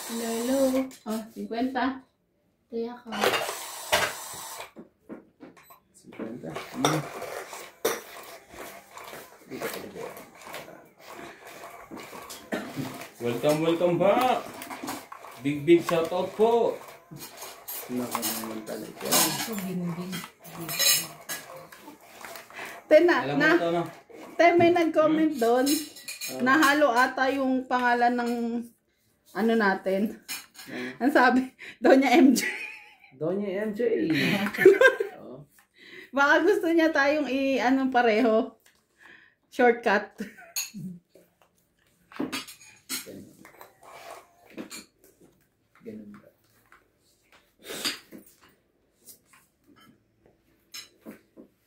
Hello. Oh, 50. Kaya ka. 50. Welcome back. Big shoutout po. Naka naman talaga. Bimbing. Alam mo ito, no? May nag-comment doon. Nahalo ata yung pangalan ng ano natin. Ang sabi, Doña MJ. Doña MJ. Oh. Baka gusto niya tayong ano pareho. Shortcut. Ganun ba?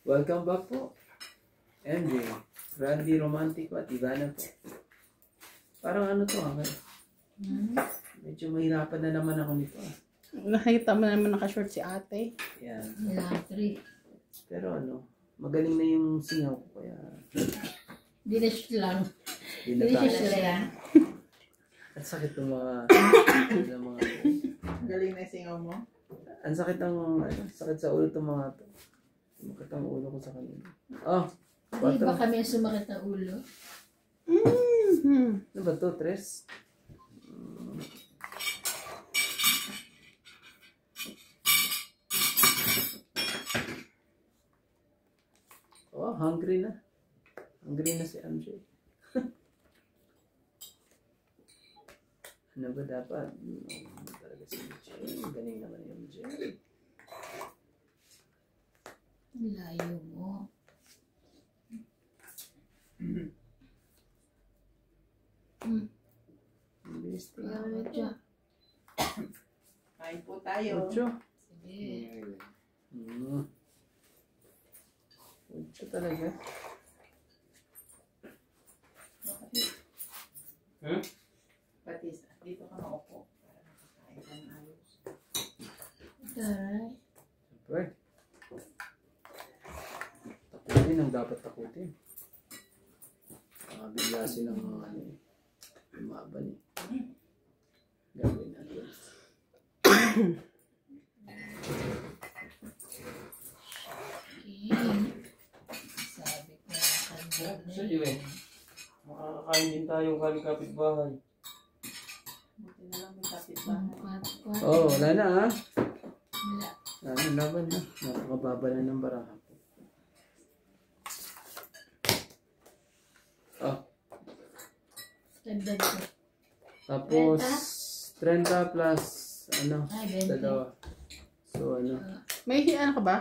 Welcome back po. MJ. Randy Romantico at Ivana po. Parang ano to medyo mahirapan na naman ako nito Nakita mo naman naka-short si ate. Yan. Latri. Pero magaling na yung singaw ko kaya Dinesh lang. dinataas. lang. Ang sakit ng mga Galing na singaw mo? ang sakit sakit sa ulo itong mga to. Sumakit ang ulo ko sa kanila. Di ba kami sumakit na ulo? Ano ba to? Tres? Hungry na. Hungry na si MJ. Ano ba dapat? Talaga si MJ. Galing naman yung MJ. Layo mo. Bilis Kaya dyan. Kain po tayo. Ocho. Sige. Ocho talaga. Patis, dito ka maupo. Para nakakain ka ng ayos. Taray. Siyempre. Takutin ang dapat takutin. Bigla silang lumaban Gagawin natin. Sabi ko na kanina. Sa iyo makakakain din tayong kapitbahay. Buti na lang may kapitbahay. Wala na Wala. Laban na. Napakababa na ng baraha po. Tagdag ko. Tapos 30 plus Ay, 20. dalawa. So May ano ka ba?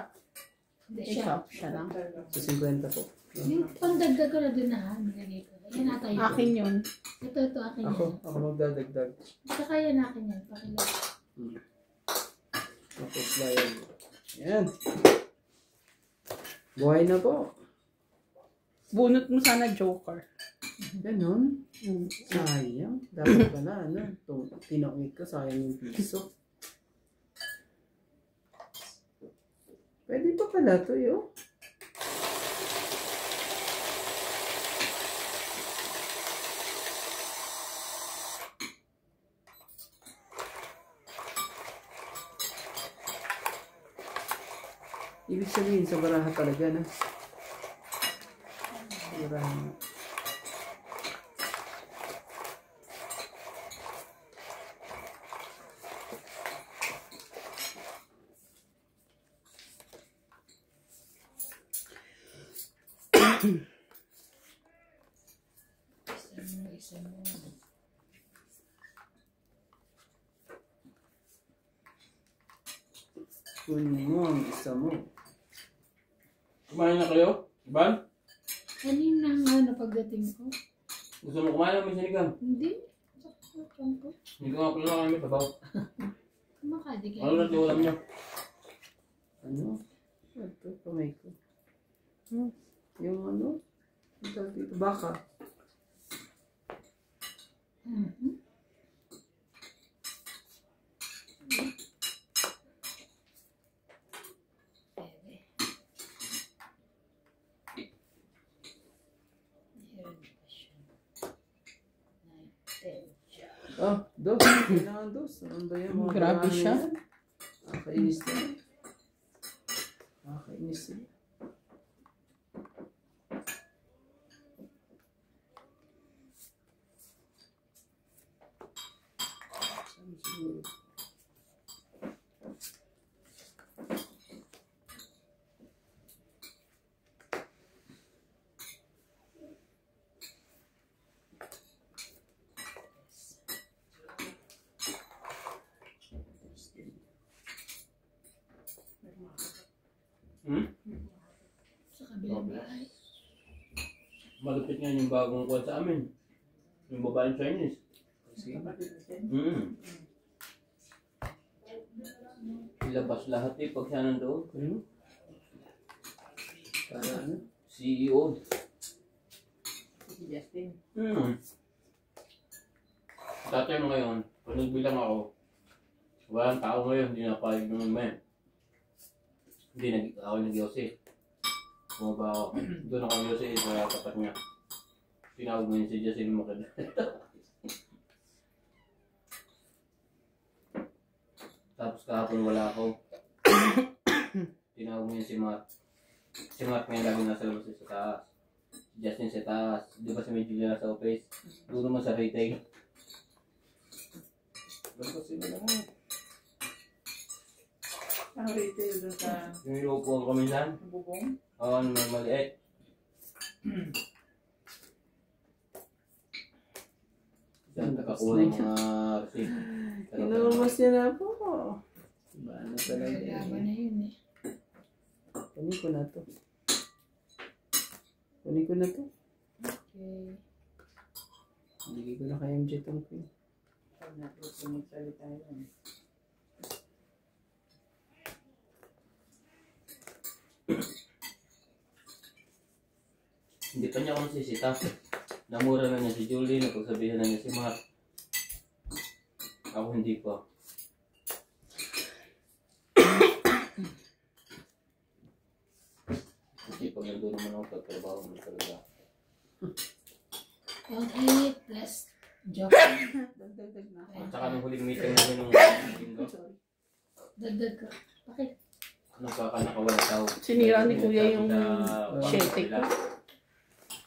Hindi siya. Ikaw, siya lang. so 50 po. Yung pandagdag ko na din na nilagay ko. Yan ata yun. Akin yun. Ito akin yan. Ako magdadagdag. Saka yan akin yan. Pakilala. Tapos bayan. Yan. Buhay na po. Bunot mo sana Joker. Ganon. Sayang. Dapat pala, tinawid ko, sayang yung piso. Pwede pa pala to, yo. Ibig sabihin, sa baraha talaga, na. Sa baraha. Isa mo. Kunin mo ang isa mo. Kumain na kayo? Iban? Kanina nga na pagdating ko. Gusto mo kumain ng misinigang? Hindi. Sakto ko. Hindi ko nga pala kami sabaw. Kumakadig Ano na ito ulam niyo? Ano? Ito, kamay ko. Yung ang tawag dito, baka. Oh, dos. Kailangan dos. Ano ba yan? Mga Grabe marami siya. yan. Nakakainis na. Nakakainis na. Siguro. Sa kabilang bahay. Malupit nga yung bagong kuwan sa amin. Yung babaeng Chinese. Sige. Ilabas lahat eh pag siya nandoon. Ano? Para ano? CEO. Si Justin. Dati mo ngayon, kung nagbilang ako, walang tao ngayon, hindi napayag ng men. Hindi, ako nag-yosi. Bumaba ako. Doon ako yosi, kaya tapat niya. Tinawag mo yun si Justin Makeda. Tapos kahapon wala ako. Tinawag mo yun si Matt. Si Matt ngayon lagi nasa labas sa taas. Si Justin sa taas. Di ba si Medyo sa office? Doon naman sa retail. Basta sila lahat. Ang retail doon sa Yung inuupuan ko minsan. bubong. Oo, may maliit. Diyan nakakuha ng mga receipt. Inumas niya na po. Iba na talaga Naglaban eh. na yun eh. Kunin ko na to. Kunin ko na to. Okay. Bigay ko na kay MJ tong queen. Pag natuto magsalita yun. Hindi pa niya ako nasisita. Namura na niya si Julie, napagsabihan na niya si Mark. Ako hindi pa. Kasi pag nandun naman ako, pagtrabaho mo talaga. Okay, plus joke. Dagdag na. At saka nung huling meeting namin nung linggo, Dagdag ka. Bakit? nagkakanakawala tao. Sinira ni Kuya yung shete ko.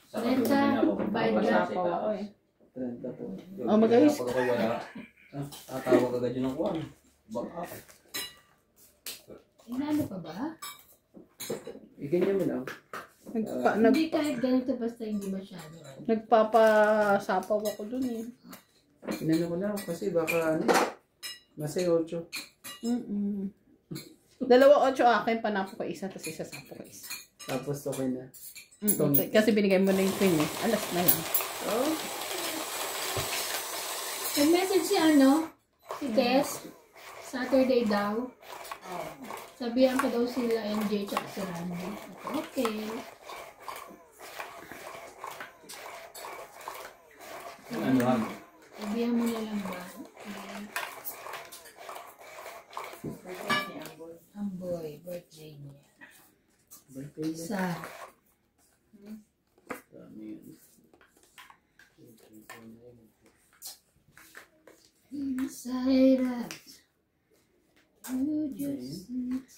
Sa Renta, katulad ako, bayad wala ka. sa Sapaw ako itaas. eh. 30 po. Oh, mag-ayos. Pag ako'y wala, tatawag agad yun ng kuwan. Baka. Inano pa ba? Iganyan mo lang. Hindi kahit ganito basta hindi masyado. Nagpapasapaw ako dun eh. Inano ko lang kasi baka ano. Nasa 8. Dalawa 8 akin, panapo ko isa, tapos isa sapo ko isa. Tapos okay na. Kasi binigay mo na yung queen eh. Alas na lang. Oh. Nag-message si si Tess. Saturday daw. Sabihan ko daw sila MJ tsaka si Randy. Okay. Ano ha? Sabihan mo na lang ba? Okay. Birthday ni Amboy. Amboy, birthday niya. Birthday na. Sa Dami yun. inside out. You just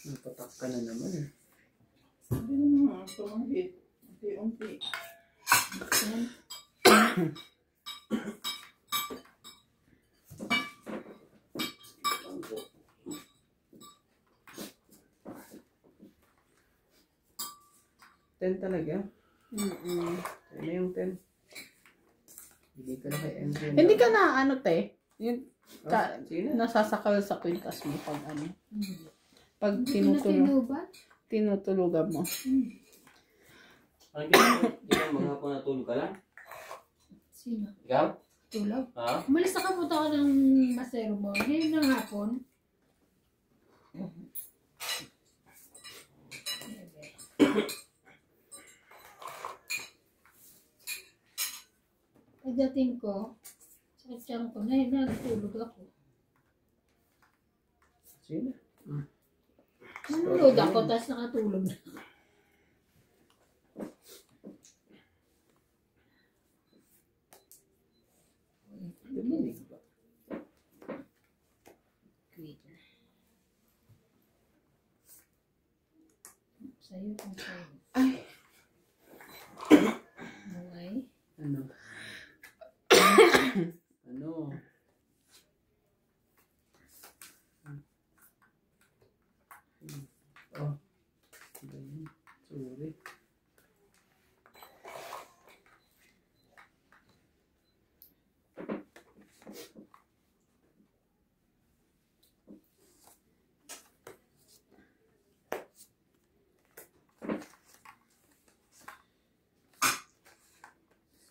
Napatak ka na naman eh. Hindi naman, tumahit. Unti-unti. Ten talaga? Ano yung 10? Bigay ko na kay MJ. Hindi ka na ano te. Yung Sige na. nasasakal sa kwintas mo pag ano. Pag Hindi na tinubat? tinutulugan mo. Ano ginagawa mo mga hapon natulog ka lang? Sino? Ikaw? Tulog? Ha? Umalis na kapunta ko ng masero mo. Ngayon ng hapon. Pagdating ko, sakit siyang ko na nagtulog ako. Sige na. Nanonood ako, tapos nakatulog na. Duminig ba? Sa'yo kung sa'yo. Ay, Okay. Ano? Ano? Oh. Ganyan. Sorry.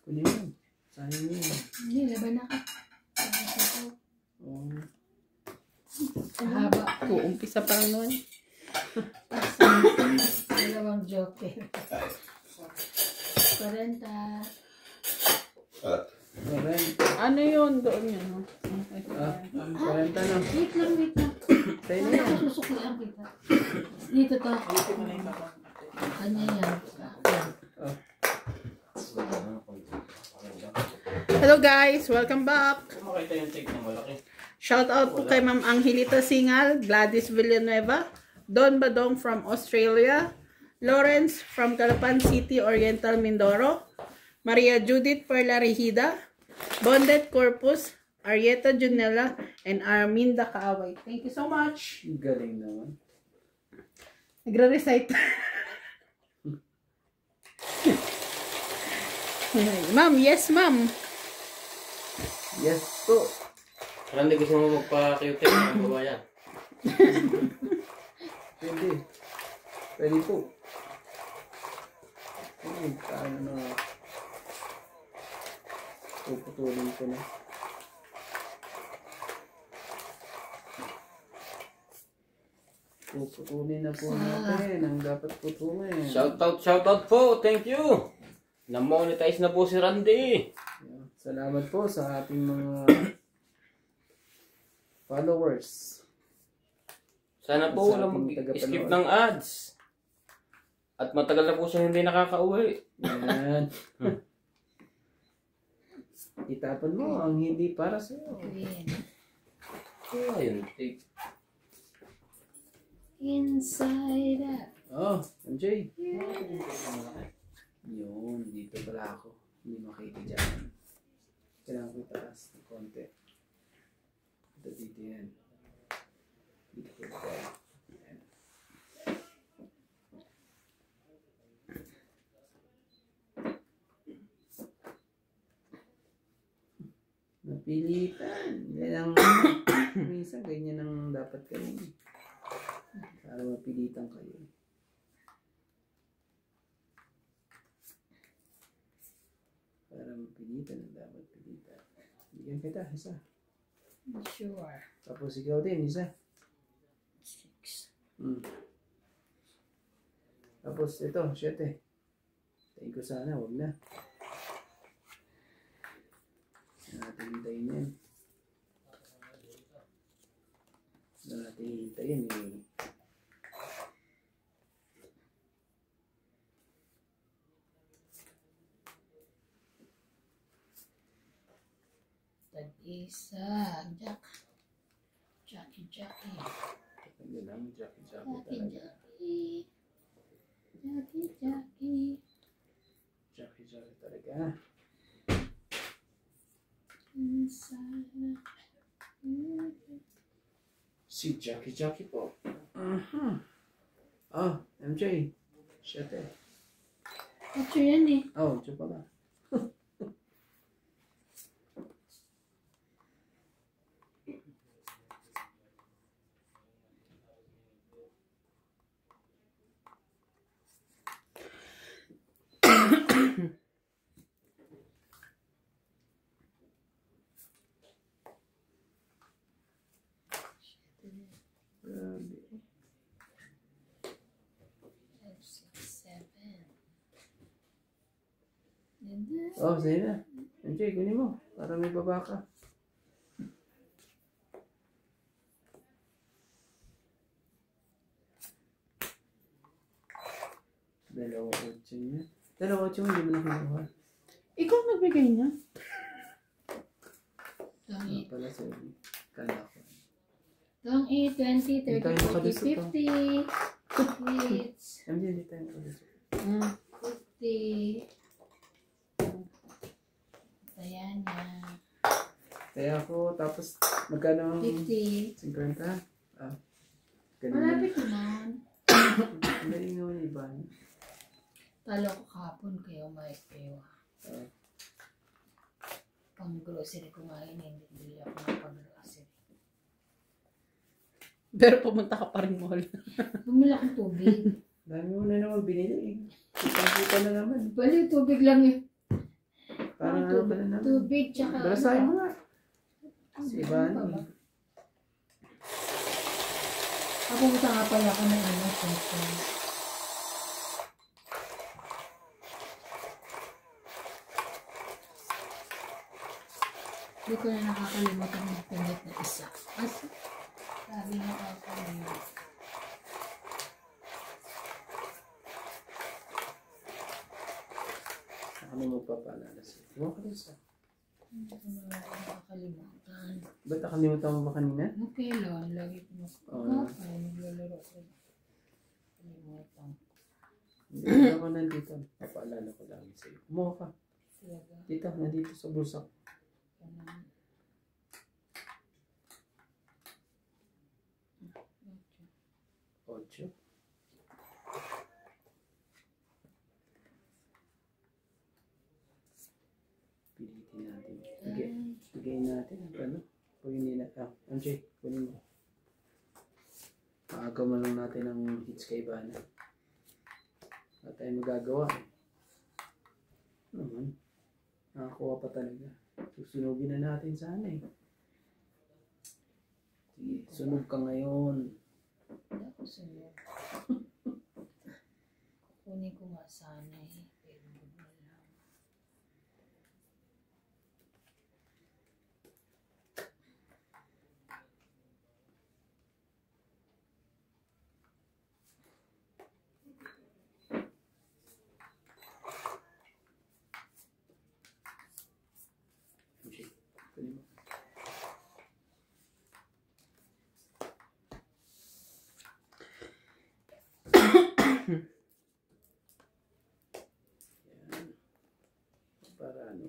Kunin mo. Sayang yun. Hindi, laban na ka. Oh. Haba. uumpisa pa lang nun. Dalawang joker. 40. Correct. Ano yun? Doon yun. No? Okay. Ah, 40 na. Wait lang, wait lang. Tayo na Wala yan. ko susuklian kita. Dito to. Kanya yan. Oh. Hello guys, welcome back. Makita yung take ng malaki. Shout out po kay Ma'am Angelita Singal, Gladys Villanueva, Don Badong from Australia, Lawrence from Calapan City, Oriental Mindoro, Maria Judith Perla Regida, Bondet Corpus, Arieta Junella, and Arminda Kaaway. Thank you so much. Galing naman. Nagre-recite. Ma'am, yes ma'am. Yes po. Randy, gusto mo magpa-QT ng babayan? Pwede. Pwede po. Ay, paano na. Puputulin ko na. Puputulin na po natin ang dapat putulin. Shout out po. Thank you. Na-monetize na po si Randy. Yeah. Salamat po sa ating mga followers. Sana po Sa walang ating mag-skip tagapanood. ng ads. At matagal na po siya hindi nakakauwi. Yan. Itapon mo ang hindi para sa iyo. Green. Ayun, take. Inside out. Oh, MJ. Yun, dito pala ako. Hindi makita dyan. Kailangan ko itaas ng konti. Ito dito yan. Dito ko ito. Yan. Napilitan. Yan ang minsan ganyan ang dapat kayo. Para mapilitan kayo. Para mapilitan ang dapat pilitan. Bigyan kita, isa. Sure. Tapos ikaw din, isa. 6. Tapos ito, 7. Tayin ko sana, wag na. Natin hintayin yan. Natin hintayin eh. Tag-isa. Jack. Jackie. Yan lang, Jackie talaga. Jackie. Jackie talaga. Inside out. Si Jackie po. Oh, MJ. 7. Ocho yan eh. Oh, 8 pala. Grabe. 5, 6, 7. Oh, sige na. MJ, kunin mo. Para may baba ka. Dalawang 8 niya. Dalawang 8 mo, hindi mo nakuha. Ikaw nagbigay niya? Ah, pala, sorry. Kala ko. Long 8, 20, 30, Hindi tayo 40, makalusot, 50. It's Hindi tayo ulit. 50. Ayan yan. Kaya ako, tapos magkano ang 50. 50? Ah, ganun. Malapit naman. Hindi nga yung iba. Talo ko kahapon kayo may pewa. Ah, Pang grocery ko ngayon, hindi bili ako ng pang grocery. Pero pumunta ka pa rin mall. Bumili akong tubig. dami mo na naman binili eh. Kita na naman. Bali, tubig lang eh. Parang ano pa na naman. Tubig, tsaka Balasahin mo nga. Si Ano Ivan. pa ba? Pumunta nga pala ako ng ano, cellphone. Hindi ko na nakakalimutan ng pinit na isa. Kasi, sabi nakakalimutan. Ano mo papaalala sa'yo? Huwag ka dun sa... Hindi ko na nakakalimutan. Ba't nakalimutan mo ba kanina? Okay lang, lagi ko nakakapay, naglalaro ko. Kalimutan. Hindi ako nandito. Papaalala ko lang sa'yo. Kumuha ka. Talaga. Dito, nandito sa bulsa. Ganun. 8. Pilitin natin. Bigay natin. Ano? Kung hindi na... MJ, kunin mo. Maaga mo lang natin ang hits kay Ivana. Wala tayong magagawa eh. Ano naman? Nakakuha pa talaga. Susunugin na natin sana eh. Sige, sunog ka ngayon. Hindi ako sunod. Kukunin ko nga sana eh. Pero wala lang. MJ, kunin mo. Yan. Para ano,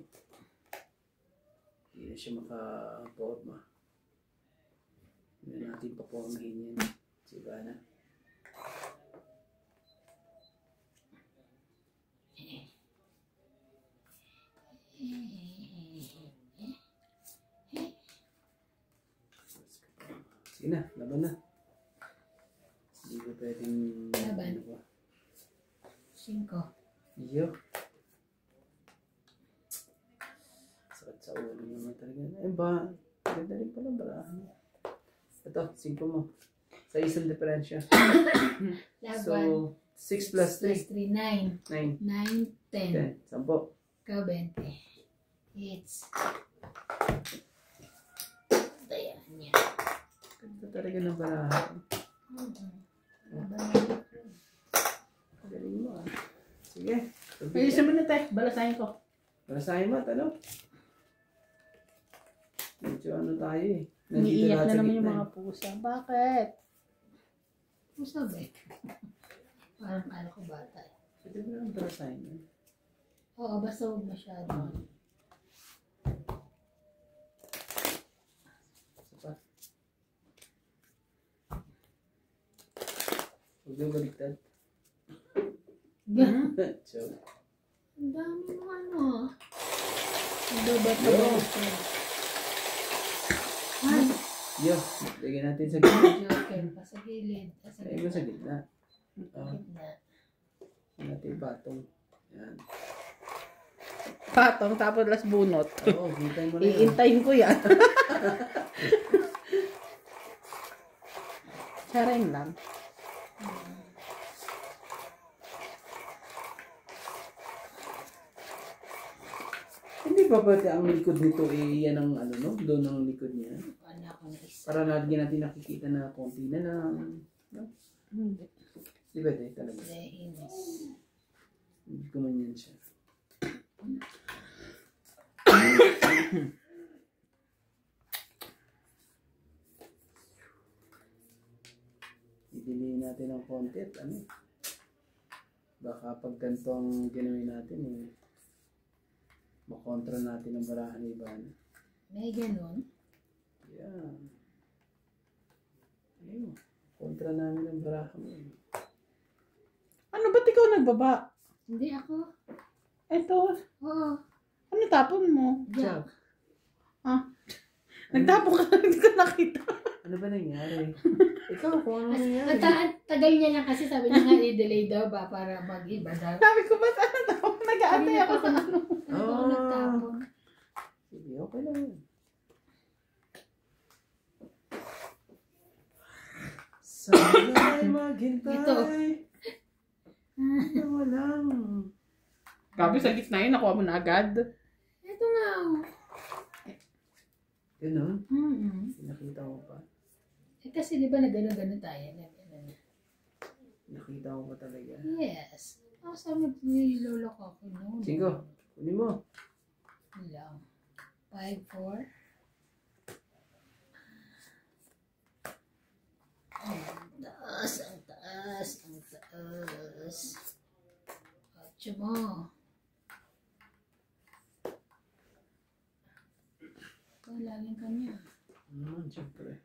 hindi na siya maka-forma. Hindi na natin papuangin yan. Si Ivana. Sige na, laban na. Hindi ko pwedeng... Laban? Ano ba? 5. Iyo. Sakit sa ulo naman talaga. Eh ba? Ganda rin pala barahan. Ito, 5 mo. Sa isang diferensya. Laban. So, 6 plus 3. 3, 9. 9. 9, 10. 10. 10. Ikaw, 20. It's. Ayan yan. Ganda talaga ng barahan. Galing mo ah. Sige. Ayusin mo na tayo. Balasahin ko. Balasahin mo, ano? Medyo ano tayo eh. Nandito Iniiyak lahat na sa naman gitna yung eh. mga pusa. Bakit? Ano sabi? Parang ano ko bata eh. Pwede mo lang balasahin mo. Oo, basta huwag masyado. Isa pa. Huwag yung baliktad. Joke. Ang dami mo ano. Ay, Yo, lagyan natin sa gitna. joker pa sa gilid. Sa Lagyan mo sa gitna. gitna. Lagyan natin yung patong. Yan. Patong tapos las bunot. Oo, hintay mo na yan. Iintayin ko yan. Charing lang. Hindi ba pati ang likod nito eh, yan ang ano no? Doon ang likod niya. Ano ako na isa. Para lagi natin nakikita na konti na lang. No? Hindi. Di ba di talaga? Lehinis. Hindi ko man yan siya. i-delay natin ng konti at ano. Baka pag ganito ang ginawin natin eh, makontra natin ang barahan ni Ivana. May ganun. Yeah. Ayun. Kontra namin ang barahan mo. Ano ba't ikaw nagbaba? Hindi ako. Ito. Oo. Ano tapon mo? Jack. Ah. Nagtapon ka, hindi ko nakita. Ano ba nangyari? Ikaw, kung ano nangyari? Tagal niya lang kasi sabi niya nga i-delay daw ba para mag-iba daw. Sabi ko ba't ano tapon? Nag-aantay ako sa ano. Ano ako nagtapon? Sige, okay lang yun. Sana'y maghintay. Ito. Na walang. Grabe sa gitna yun, nakuha mo na agad. Ito nga. Ganun? Mm-hmm. Nakita mo pa? Eh kasi di ba nagano-gano tayo? Nakita mo pa talaga? Yes. Sabi ni lolo ko ako. No, Sige, kunin mo. lang. 5, 4. Ang taas, ang taas, ang taas. Atso mo. Ikaw, laging kanya. Siyempre.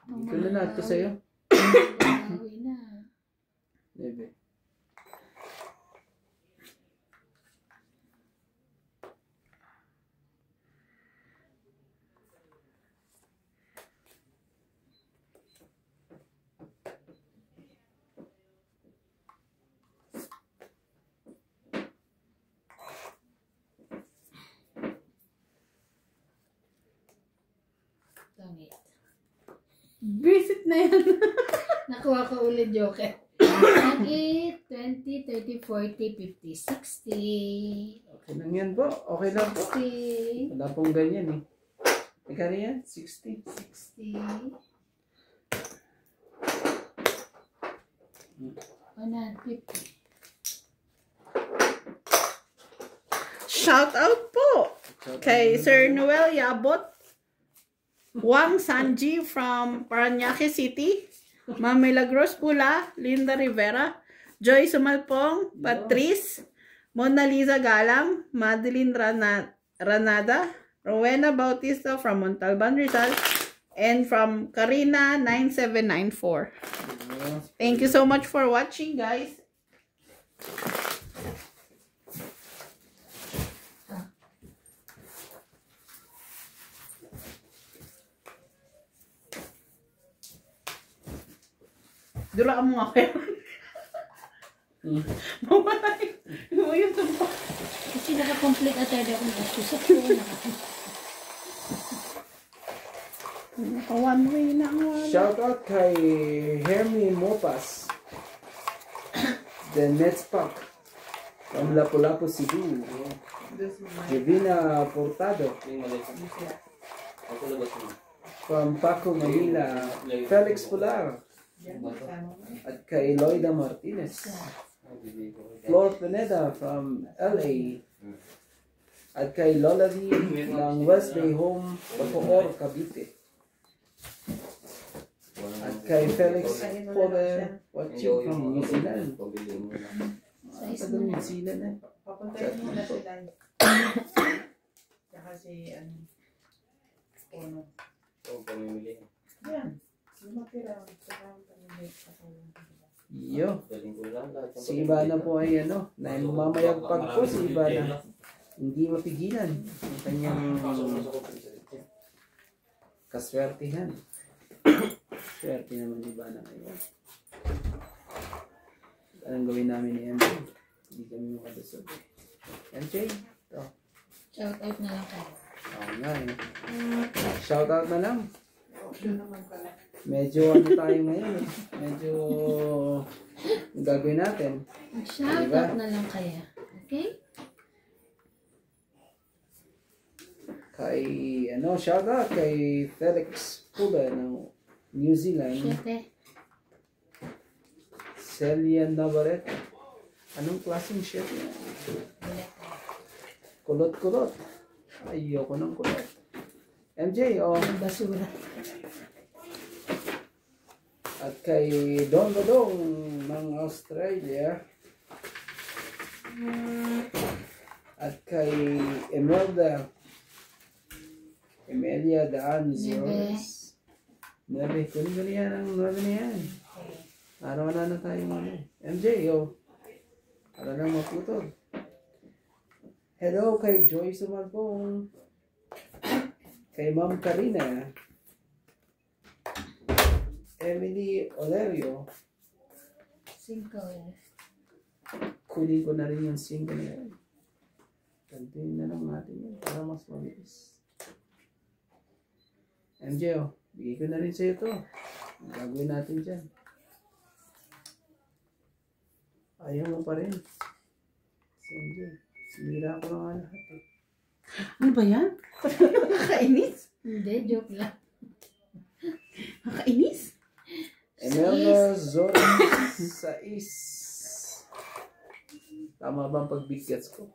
Hindi ko na lahat ko sa'yo. Bawi na. Bebe. Tangit. Visit na yan. Nakuha ko ulit joker. 8, 20, 30, 40, 50, 60. Okay lang yan po. Okay lang po. 60. Wala pong ganyan eh. Magkano yan? 60. 60. 150. Shout out po kay Sir Noel Yabot, Wang Sanji from Parañaque City, Ma'am Milagros Pula, Linda Rivera, Joy Sumalpong, Patrice, Mona Lisa Galang, Madeline Ranada, Rowena Bautista from Montalban, Rizal, and from Karina 9794. Thank you so much for watching, guys. Dulaan mo nga kayo. Mamay. Mo yung tumpa. Kasi naka-complete at tayo akong sa ko. One way na ang wala. Shout out kay Hermie Mopas. The Nets Pack. From Lapu-Lapu, Cebu. Jovina Portado. Yung mali. Ako labas mo. From Paco, Manila. Felix Pular. At kay Loida Martinez. Flor Pineda from LA. At kay Lola Lee ng West Bay Home, Bacoor, Cavite. At kay Felix Poder, watching from New Zealand. Size Sa New na. Zealand eh. Papuntayin mo na sila. Tsaka si, Ono. Oo, pamimili. Yan. Lumapira. Tsaka ang pamimili. Yo. Galing ko lang lahat. Si Ivana po ay namamayagpag po si Ivana. Hindi mapigilan ang kanyang kaswertihan. Swerte naman ni Ivana ngayon. Anong gawin namin ni MJ? Hindi kami makadusog. MJ? Ito. Shout out na lang kayo. Oo nga eh. Shout out na lang. Option naman pala. Medyo ano tayo ngayon eh. Medyo gagawin natin. Shout Diba? out na lang kayo. Okay? Kay, shout out kay Felix Pula ng New Zealand. Siyete. Celia Navarrete. Anong klaseng chef yan? Kulot-kulot. Ayoko ng kulot. MJ, oh. Basura. At kay Don Badong ng Australia. At kay Emelia Daan Zores. 9. Kunin ko na yan ang 9 na yan. Araw na tayo mga. MJ, yo. Para lang maputol. Hello kay Joyce Umalpong. Kay Ma'am Karina. Emily Olerio. 5 yan. Kunin ko na rin yung 5 na yan. Kantiin na lang natin yan para mas mabilis. MJ, oh. Bigay ko na rin sa'yo to. Gagawin natin dyan. Ayaw mo pa rin. MJ, sinira ko lang lahat. Ano ba yan? Nakakainis? Hindi, joke lang. Nakakainis? Emelda Zores 6. Tama ba ang pagbigats ko?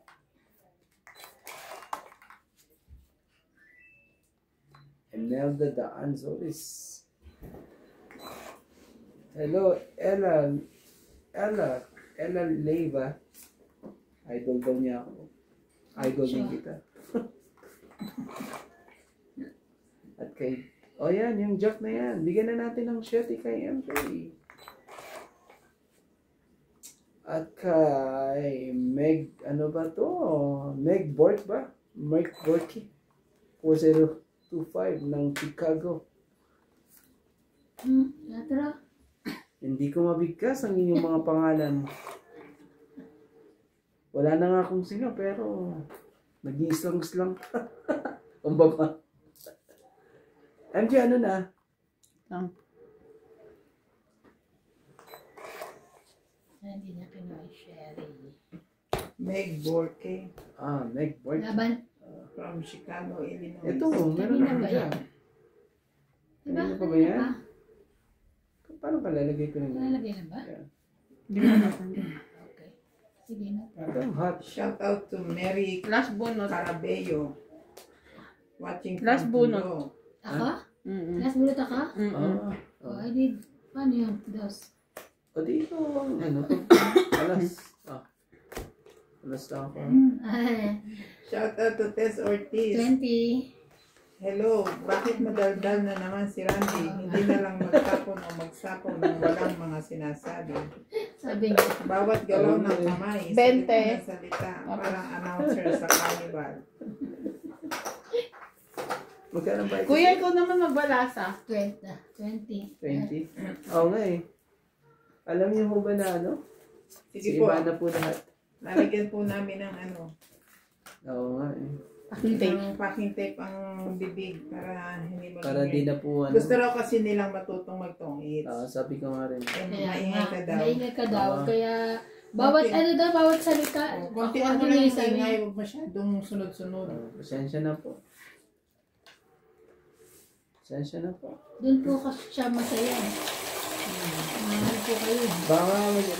Emelda Daan Zores. Hello, Ella Leiva. Idol daw niya ako. Idol din kita. At kay, yan, yung joke na yan. Bigyan na natin ng shirty kay MJ. At kay Meg, ano ba to? Meg Bork ba? Meg Borky. 4025 ng Chicago. Yatra. Hindi ko mabigkas ang inyong mga pangalan. Wala na nga akong singa pero nag-iislang-slang. Ang baba. MJ, ano na? Hindi na kinuha Sherry. Meg Borke Meg Bork. Laban. from Chicago, Illinois. Ito, meron Kanina na ba dyan. yan? Diba? Kanina pa ba Kanina yan? pa? Paano pa lalagay ko na yan? Nalalagay na ba? Yan. Hindi mo natin. Okay. Sige na. Ito, hot. Shout out to Mary Last bonus. Carabello. Watching from Last bunot. Tulo. Ako? Mm-mm. Last bulot ako? Mm-mm. Oh, I did. Paano yun? Dos. O dito, ano, alas. Alas lang ako. Shout out to Tess Ortiz. 20. Hello, bakit madaldal na naman si Randy? Hindi na lang magtapon o magsapon ng walang mga sinasabi. Sabi niya. Bawat galaw ng kamay, 20. salita ng salita, parang announcer sa carnival. Magkano ba ito? Kuya, ikaw naman magbalasa. 20. 20. 20? Oo nga eh. Alam niyo ho ba na ano? Sige Si po, Ivana po lahat. lalagyan po namin ng ano, Oo nga eh. ng packing tape ang bibig para hindi Para di na po ano. Gusto raw kasi nilang matutong magtongit. Sabi ko nga rin. Eh, Kaya maingay ka daw. maingay ka daw. Ah. Kaya, bawat Konti. ano daw, bawat salita. Konti Ako ano ano lang yung yung sabi. ingay, huwag masyadong sunod-sunod. Pasensya na po. Pasensya na po. Doon po kasi siya masaya. Mahal po kayo. Baka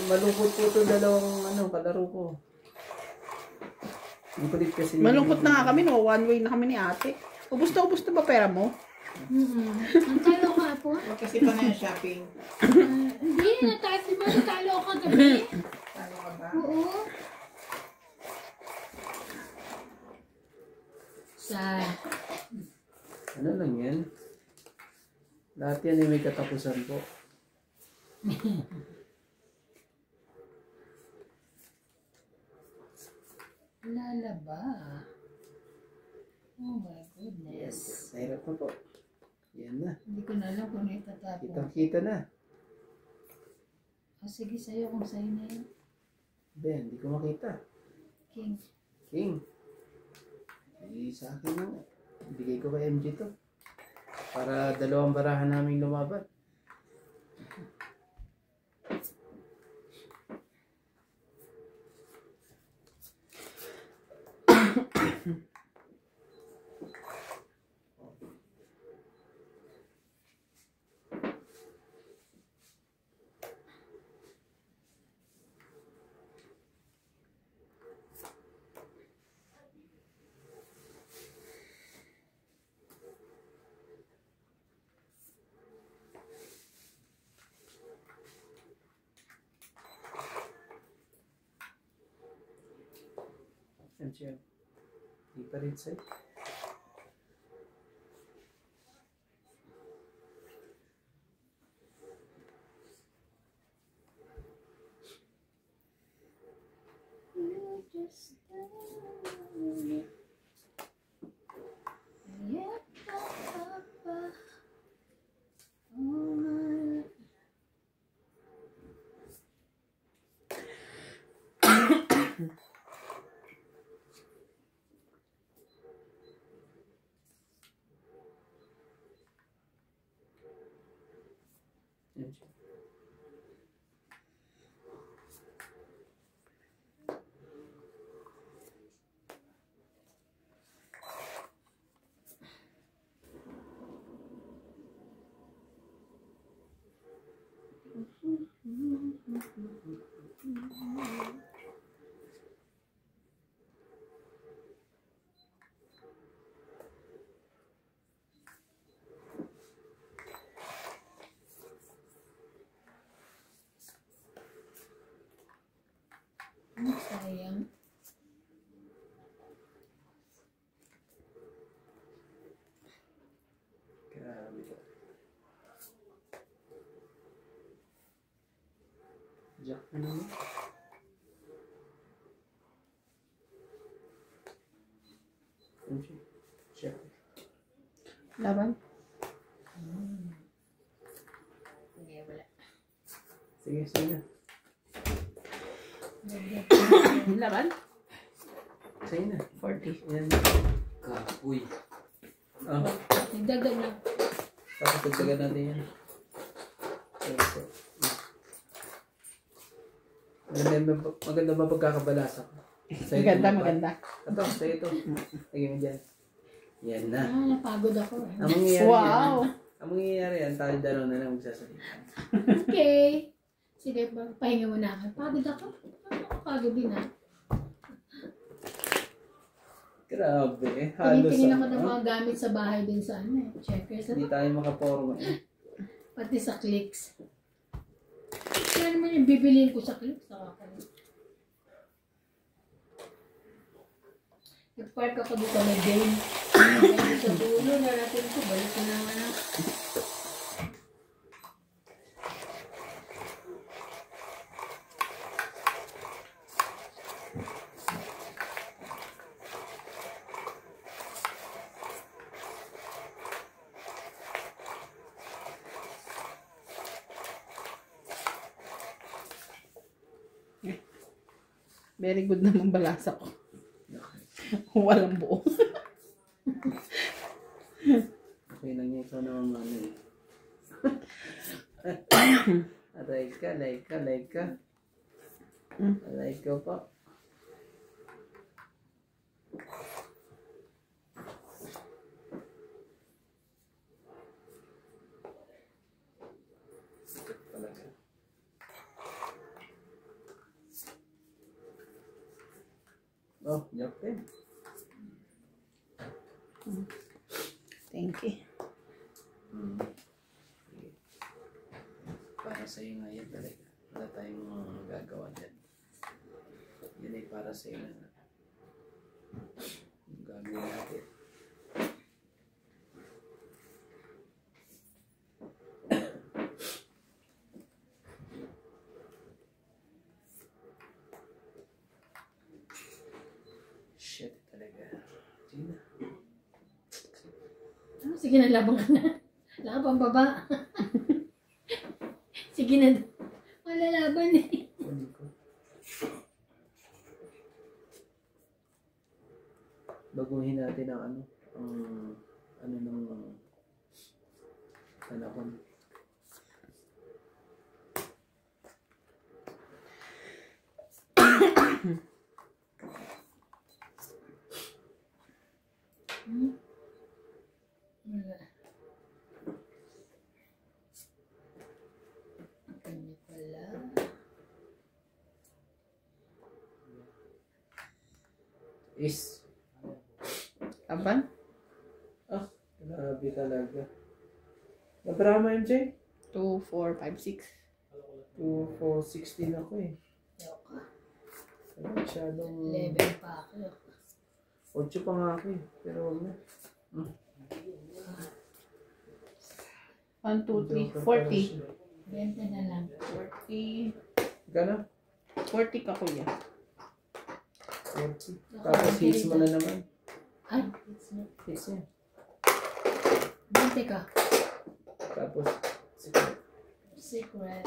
malungkot po itong dalawang kalaro ko. Ang kulit kasi. Malungkot na nga kami, no? One way na kami ni ate. Ubus na ba pera mo? Ang talo ka po. Huwag kasi pa na yung shopping. Hindi, nataas mo. Talo ka gabi. Ano ka ba? Oo. Sa Ano lang yan? Lahat yan ay may katapusan po. lalaba. Oh my goodness. Nahirap na po. Yan na. Hindi ko na alam kung ano itatapos. Kitang-kita na. Sige sa'yo kung sa'yo na yun. Ben, hindi ko makita. King. King. Sa akin na. Bigay ko kay MJ to. Para dalawang barahan namin lumaban. siya. Di pa rin sa'yo. You just tell me. Yeah, Papa. Oh, my. Yan siya. Sayang. Grabe ka. Jack na naman. Yan siya. Check. Laban? Hindi, wala. Sige, sige na. Laban? Sige na. 40. Yan. Kapoy. Ah, Nagdagdag na. tapos tagtagan natin yan. So. Maganda ba pagkakabalasa ko? Sa'yo Maganda, ito, maganda. Ito, sa'yo ito. Lagyan mo dyan. Yan na. Napagod ako. Ang mangyayari Wow! yan. Ang mangyayari yan, tayo dalaw na lang magsasalita. Okay. Sige, pahinga muna ako. Pagod ako. Pagod din ah. Grabe. Halos Tingin ako ng mga gamit sa bahay din sa ano eh. Checkers. Hindi tayo makaporma eh. Pati sa clicks. Kaya naman yung bibiliin ko sa clicks. Nakakalit. Nag-park ako dito na game. Dito sa dulo, narating ko. Balik ko naman ako. Very good naman balasa ko. Walang buo. Okay lang yan. Ikaw naman ano eh. Like ka. Like ka pa. Talaga. Oh, Jack din. Thank you. Para sa iyo nga yan talaga. Wala tayong gagawa dyan. Yan ay para sa iyo na yung gagawin natin. Shit talaga. Sige na. Sige na, labang ka na. Labang baba. Sige na. Malalaban eh. Kunin ko. Baguhin natin ang ng panahon. Wala. Kanya pala. Is. Laban? Ah, grabe talaga. Nabrama MJ? 2, 4, 5, 6. 2, 4, 16 ako eh. Ayaw ka. Masyadong... 11 pa ako. 8 pa nga ako eh. Pero wag na. 1, 2, 3, 40. 20 na lang. 40. Gana? 40 ka, kuya. 40. Tapos hits mo na naman. Ay, it's not. Hits yan. 20 ka. Tapos, sige. Secret.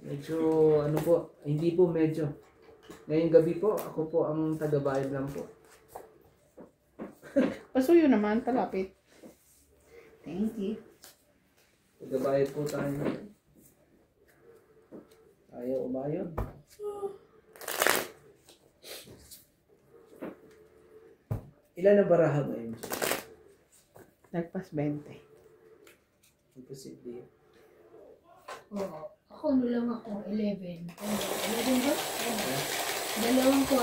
Medyo, ano po, hindi po medyo. Ngayong gabi po, ako po ang taga-bayad lang po. Pasuyo naman, palapit. Thank you. Taga-bayad po tayo. Ayaw umayod. Ilan ang baraha mo, MJ? Nagpas 20. Imposible. Oo. Ako ano lang ako, 11. 11 ba? Dalawang 4,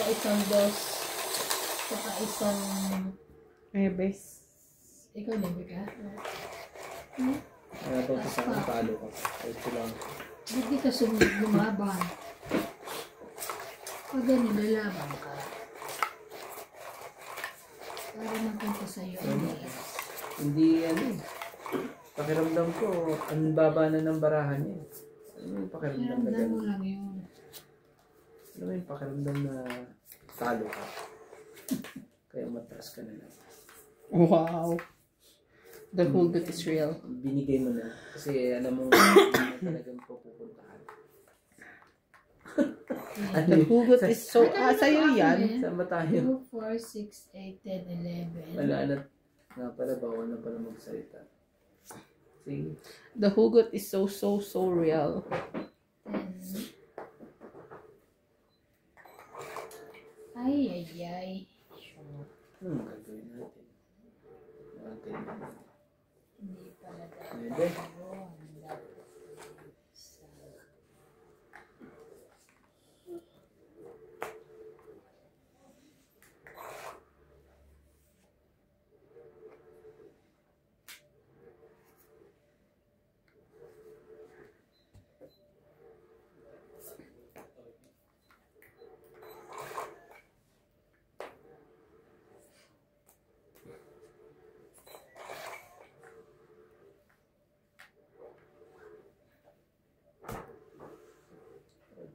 isang 2, saka isang... Bes. Ikaw, 9 ka? Kaya pa sa akin, talo ka. Ito lang. Hindi ka lumaban. Pag ganun, lalaban ka. Para mapunta sa'yo. Hindi, ano eh. Pakiramdam ko, ang baba na ng barahan niya. Ano yung pakiramdam na Ramdam mo gano'n? lang yun. Ano yung pakiramdam na talo ka? Kaya mataas ka na lang. Wow. The hugot is real. Binigay mo na. Kasi alam mo, hindi mo talagang pupuntahan. The hugot is so... sa'yo yan. Saan ba tayo? 2, 4, 6, 8, 10, 11. Wala na. Nga pala, bawal na pala magsalita. Sige. The hugot is so real. 10. Ay. Ano magagawin natin? Natin. Hindi pala Pwede.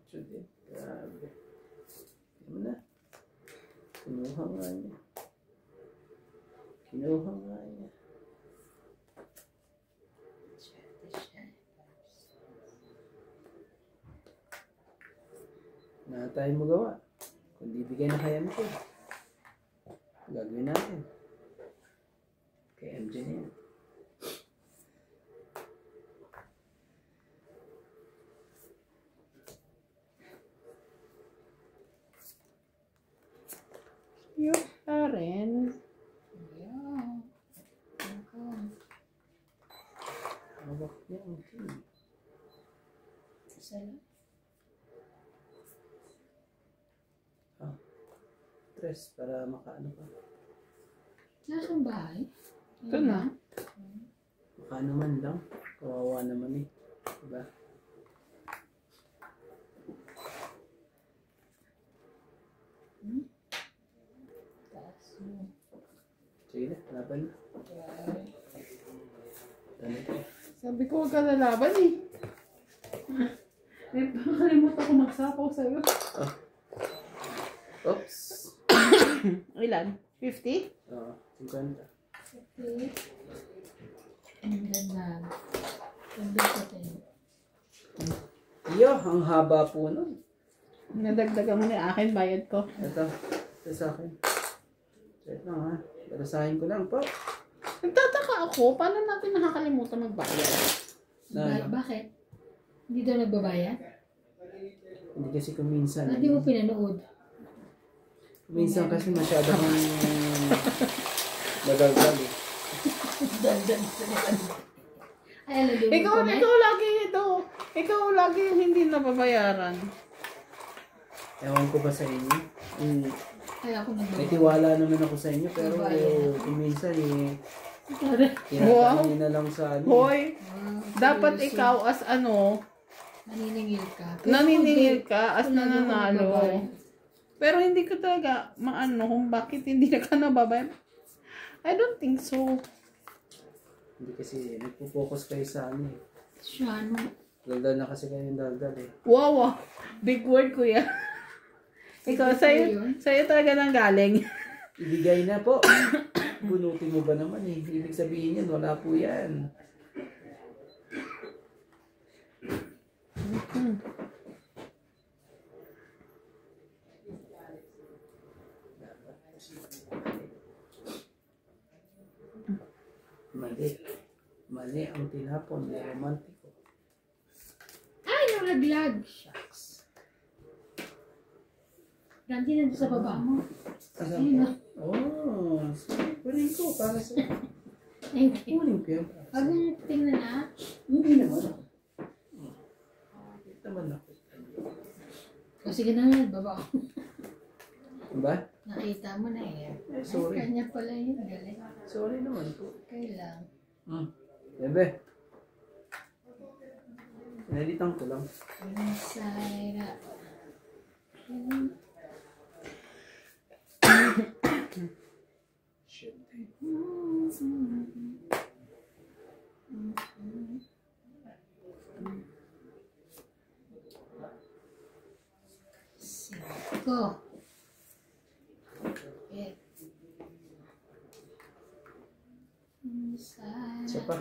Judy, grabe. Ano na? Kinuha nga niya. Na tayo magawa. Kung bibigay na kaya nito. Gagawin natin. Kay MJ na yan. Yun pa rin. Yeah. Hawak niya ang team. Isa lang. Tres para makaano pa. Nasaan bahay? Ito na. Makaano man lang. Kawawa naman eh. Diba? Taas mo. Sige na, laban na. Ano to? Sabi ko huwag ka lalaban eh. Nakalimutan ko magsapaw sa'yo. Oops! Ilan? 50? Oo, 50. Okay. And then, tagdag ko 10. Iyo, ang haba po nun. Nadagdagan mo na akin, bayad ko. Ito sa akin. Wait lang ha. Balasahin ko lang po. Nagtataka ako, paano natin nakakalimutan magbayad? Bakit? Hindi daw nagbabayad? Hindi kasi kung minsan. Hindi mo pinanood. Minsan kasi masyado kang nagagal eh. Dandan sa ay, alam mo Ikaw lagi ito. Ikaw lagi yung hindi nababayaran. Ewan ko ba sa inyo? Kaya ako May nagbabayad. tiwala naman ako sa inyo pero kung minsan eh, Wow. tinatangin na lang sa ano. Hoy, dapat ikaw as ano, Naniningil ka. Naniningil ka as Wala akong nananalo. babae. Pero hindi ko talaga maano kung bakit hindi na ka nababay. I don't think so. Hindi kasi nagpo-focus kayo sa ano eh. Siya, ano? Daldal na kasi kayo yung daldal eh. Wow, big word kuya. Ikaw, sa'yo talaga nang galing. Ibigay na po. Bunutin mo ba naman eh. Ibig sabihin yan, wala po yan. Mali. Mali ang tinapon na romantiko. Ay, nalaglag. Shucks. Randy, nandun sa baba mo. Ayun na. Oh, sige. Kunin ko para sa... Thank you. Kunin ko yan. Huwag mo tingnan na. Hindi naman ako. Bakit naman ako? O sige na, baba ko. Diba? Nakita mo na eh. Eh, sorry. Ay, kanya pala yun. Galing. Sorry naman po. Okay lang. Bebe. Nalitan ko lang. Inside out. Shit. Go. Okay. Inside. Isa pa.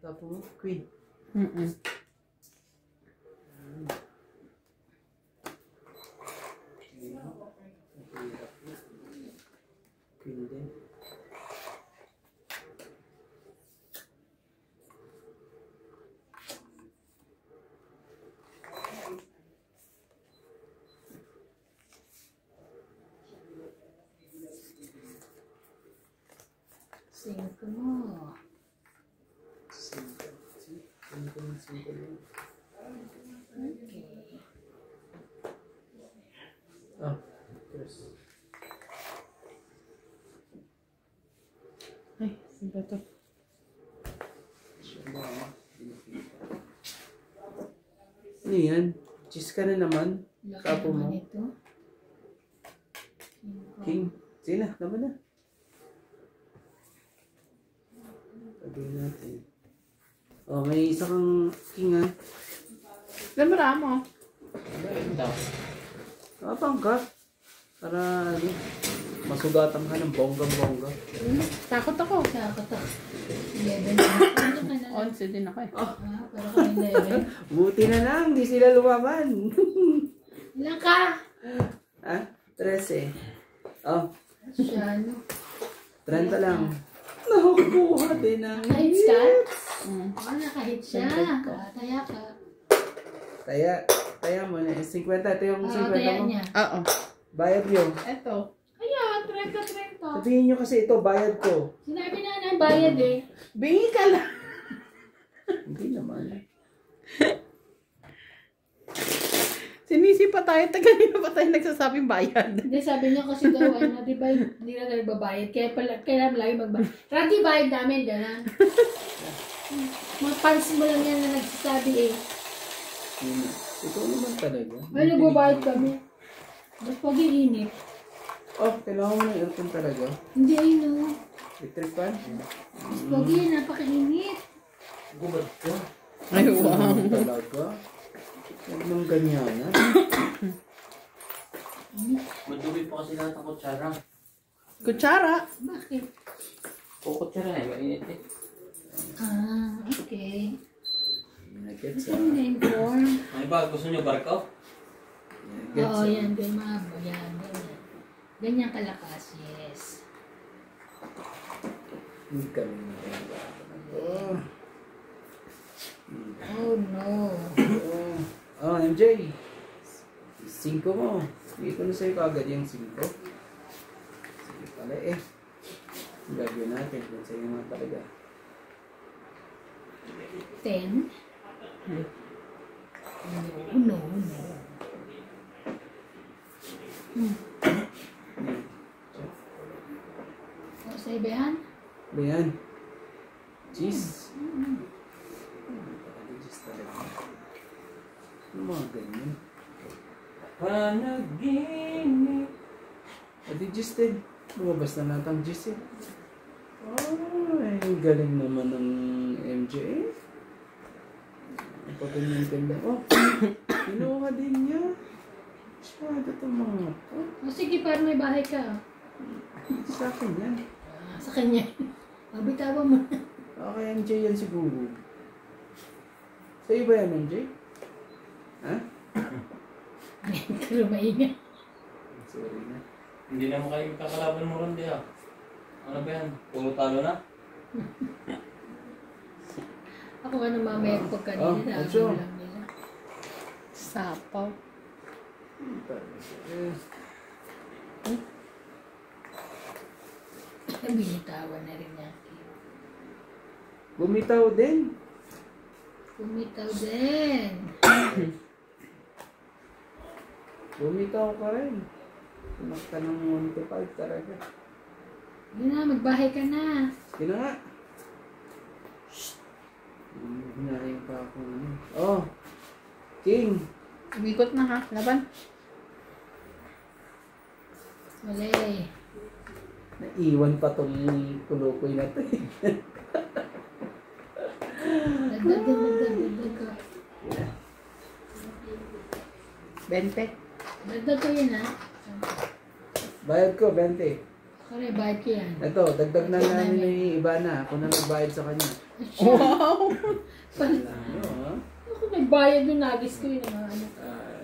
Tapo mo, Queen. Queen din. Cinco mo. Okay. Ah, yes. Ay, iba to. Ano yan? Cheese ka na naman. Laki Kapo mo. naman ito. King. Sige na, naman na. Sabihin natin. Oh, may isa kang king ha. Lamara mo. Kapang ka. Para ano, masugatan ka ng bonggang-bongga. Takot ako. Sakot ako. 11. Ano ka na? 11 din ako eh. Pero kami 11. Buti na lang, di sila lumaban. Ilan ka? Ha? 13. Oh, Siya, ano? 30 lang. Nakukuha din ang Nakahits ka? Mm. Oo, nakahit siya. Taya ka. Taya mo na. 50. Ito yung 50 Taya mo. niya. Oo. Bayad nyo. Eto. Ayan, 30. Sabihin nyo kasi ito, bayad ko. Sinabi na ng bayad eh. Bingi ka lang. Hindi naman. Sinisi pa tayo. Tagalina pa tayo nagsasabing bayad. Hindi, sabi niya kasi daw, ano, di ba, hindi na tayo babayad. Kaya lagi magbayad. Randy, bayad namin, gano'n. Mga fans mo lang yan na nagsasabi eh. Ito naman talaga. Ay, nagbabayad kami. Mas pag-iinit. Oh, kailangan mo ng aircon talaga. Hindi, no. Electric fan? Mas pag-iinit, napakainit. Gubad ka. Ay, wow. Talaga. Huwag nang ganyan, ha? Madumi pa kasi lahat ng kutsara. Kutsara. Bakit? Kutsara eh, mainit eh. Ah, okay. Nagets, Ano na yung corn? Ay ba, gusto nyo barko? Oo, yan. Ganyan, yan. Ganyan. Ganyan kalakas, yes. Hindi kami Oh, no. Oh, MJ. 5 mo. Hindi ko na sa'yo kagad yung 5. pala eh. Ang gagawin natin kung sa'yo naman talaga. 10. No. O, sa iba yan? Ba yan? Cheese. Cheese talaga. Ano mga ganyan? Panaginip. Digested. Lumabas na lahat ang gist eh. Ay, galing naman ng MJ. Pag-ganyan-ganyan. Oh, kinuha din niya. Masyado itong mga to. O, sige, para may bahay ka. Sa akin yan. Sa kanya. Bitawan mo. Okay, MJ yan siguro. Sa iba yan, MJ? Ha? Pero maingat. Sorry na. Hindi naman kayo kakalaban mo ron diya. Ano ba yan? Puro talo na? Ako nga nang mamaya pag kanina. Ocho. Lang nila. Sapaw. Binitawan na rin niya. Bumitaw din. Bumitaw din. Bumitaw ka rin. Tumakta ng 1-5 talaga. Yun na, magbahay ka na. Sige na nga. Hinahin pa ako. Oh! King! Umikot na ha. Laban. Mali. Naiwan pa tong kulukoy na to eh. Dagdag ka. 20. Dagdag ko yun ha. Bayad ko, 20. Kaya bayad ko yan. Ito, dagdag na namin yung iba na. Ako na nagbayad sa kanya. Wow! Ano, ha? Ako nagbayad yung nagis ko yun. Ano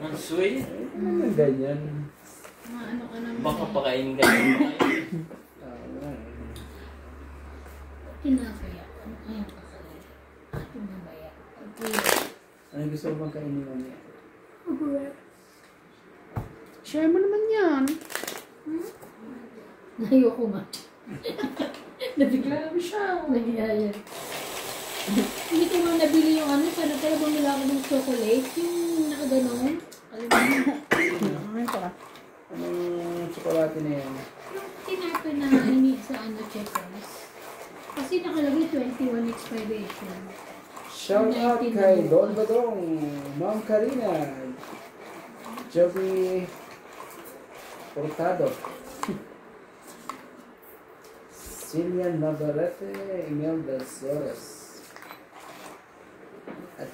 Ang sweet. Ganyan. ano ka naman. Baka pakainin ka naman. Tinapaya. Ano kaya pakalain? Ato mamaya. Okay. Ano gusto mo bang kainin mamaya? Share mo naman yan. Ayoko nga. Nabigla mo siya. Nagyaya. Hindi ko nga nabili yung ano. Sana pala bumila ako ng chocolate. Yung nakaganon. Alam mo. Ay, para. Anong tsokolate na yan? Yung tinapay na ini sa ano checkers. Kasi nakalagay 21 expiration. Shout out kay Don Badong, Ma'am Karina, Joby Portado, Cillian Navarrete, Imelda Suarez, at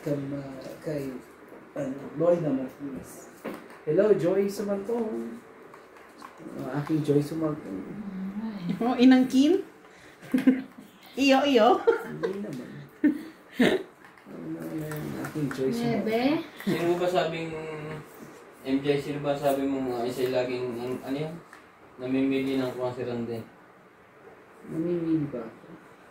kay Lloyda Martinez. Hello, Joy Sumaltong. Aking Joy Sumaltong. Oh, inangkin? Iyo. Hindi naman. Aking Joy Sumaltong. Nebe. Sino ba sabing MJ, sino ba sabi mo isa laging ano yan? Namimili ng kuha si Rande? Namimili ba?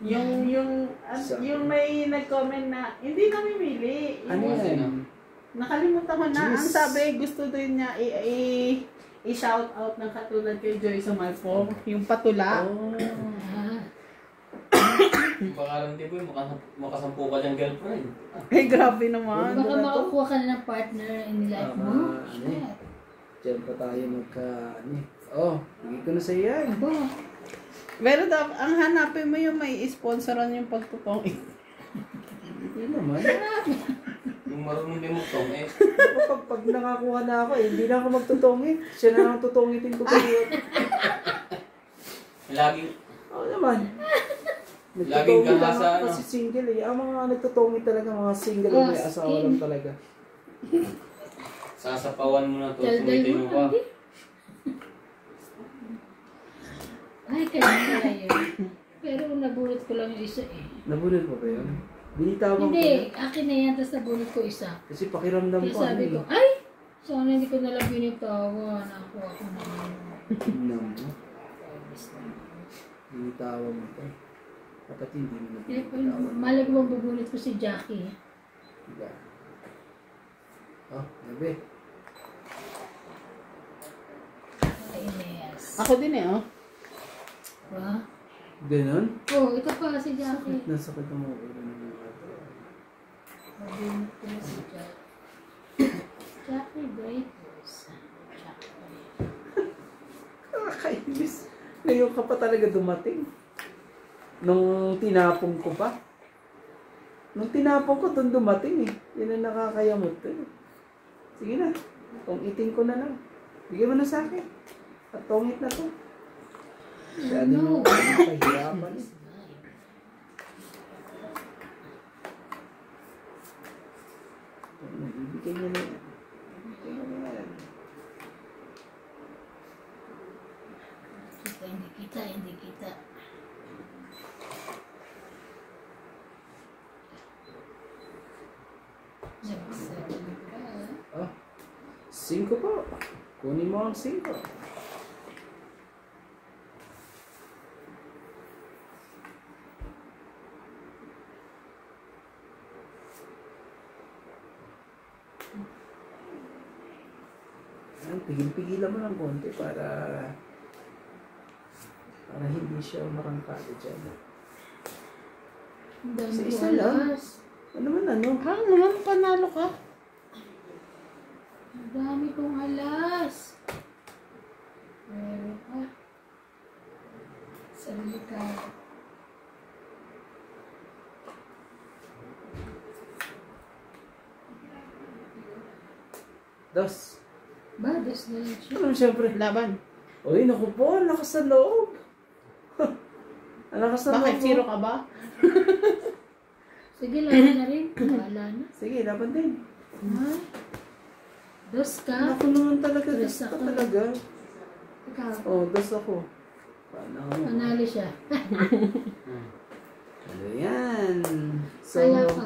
Yung may nag-comment na, hindi namimili. Ano yan? Nakalimutan ko na. Jeez. Ang sabi, gusto din niya i-shout out ng katulad kay Joy Sumalfong. Yung patula. Oh. Baka Rande boy, makasampu ka dyan girlfriend. Ay, grabe naman. Baka makakuha ka na ng partner in life mo. Ano eh. Diyan pa tayo Oh, bigay ko na sa yan. Aba. Pero ang hanapin mo yung may sponsoran yung pagtutong. Hindi naman. Yung marunong din mo tong eh. Pag nakakuha na ako hindi na ako magtutungit. Siya na lang tutungitin ko kayo. Laging, Oo naman. Laging Nagtutungit lang kahasa, ako ano? kasi single eh. Ang mga nagtutungit talaga, mga single na may asawa lang talaga. sasapawan mo na to, Daldal sumitin mo mo, pa. hindi? Ay, kaya yun. Pero nabunot ko lang yung isa eh. Nabunod mo ba yun? Binitawan ko Hindi, na. akin na yan, tapos nabunot ko isa. Kasi pakiramdam Kaya ko sabi ko, ay! Sana hindi ko nalang binitawan. Nakuha ko na yun. Binitawan mo to. Dapat hindi mo na Eh, binitawan. malag mong bubunot ko si Jackie. Diba? Oh, gabi. Ay, yes. Ako din eh, oh. Ba? Ganon? Oh, ito pa si Jackie. Nasakit ang mga ulo ng mga ito. Mabinit ko na si Jackie. Jackie Breakers. Jackie. Kakainis. Ngayon ka pa talaga dumating. Nung tinapong ko pa. Nung tinapong ko, doon dumating eh. Yan ang nakakayamot to eh. Sige na. Tungitin ko na lang. Bigyan mo na sa akin. At tungit na to. Masyado No. mo kahirapan eh. Ibigay niya na yan. Ibigay niya na yan. Hindi kita. Nagsabi ka. Ah, 5 po. Kunin mo ang 5. Pigil-pigilan mo ng konti para hindi siya marangkado dyan. Ang dami Sa ko isa lang? alas. Ano man ano? Ha? Naman panalo ka? Ang dami kong alas. Meron ka. Sarili ka. Dos. Ba, dos na lang siya. Ano siyempre? Laban. Uy, naku po, ang lakas sa loob. Ang lakas sa Bakit? loob. Zero ka ba? Sige, laban na rin. Wala na. Sige, laban din. Ha? Dos ka? Ako naman talaga, Tres dos ka ako. talaga. Ikaw. Oh, dos ako. Paano? Panalo siya. Ano yan? So, Kala ko.